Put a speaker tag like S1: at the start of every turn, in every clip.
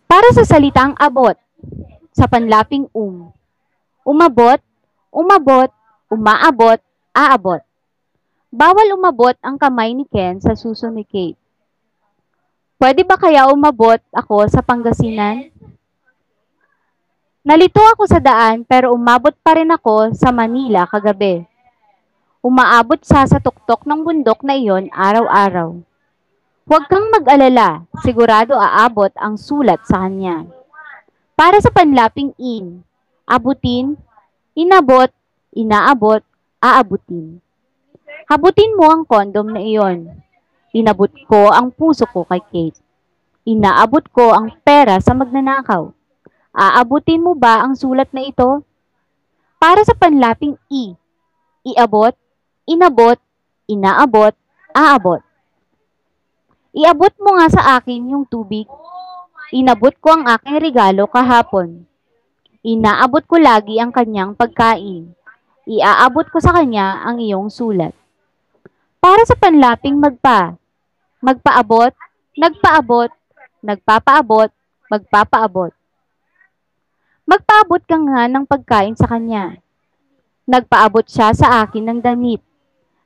S1: Para sa salitang abot, sa panlaping umabot, umabot, umaabot, aabot. Bawal umabot ang kamay ni Ken sa suso ni Kate. Pwede ba kaya umabot ako sa Pangasinan? Nalito ako sa daan pero umabot pa rin ako sa Manila kagabi. Umaabot siya sa tuktok ng bundok na iyon araw-araw. Huwag kang mag-alala, sigurado aabot ang sulat sa kanya. Para sa panlaping abutin, inabot, inaabot, aabutin. Habutin mo ang kondom na iyon. Inabot ko ang puso ko kay Kate. Inaabot ko ang pera sa magnanakaw. Aabutin mo ba ang sulat na ito? Para sa panlaping iabot, inabot, inaabot, aabot. Iabot mo nga sa akin yung tubig. Inabot ko ang aking regalo kahapon. Inaabot ko lagi ang kanyang pagkain. Iaabot ko sa kanya ang iyong sulat. Para sa panlaping magpaabot, nagpaabot, nagpapaabot, magpapaabot. Magpaabot ka nga ng pagkain sa kanya. Nagpaabot siya sa akin ng damit.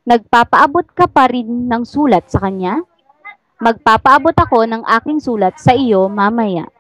S1: Nagpapaabot ka pa rin ng sulat sa kanya? Magpapaabot ako ng aking sulat sa iyo mamaya.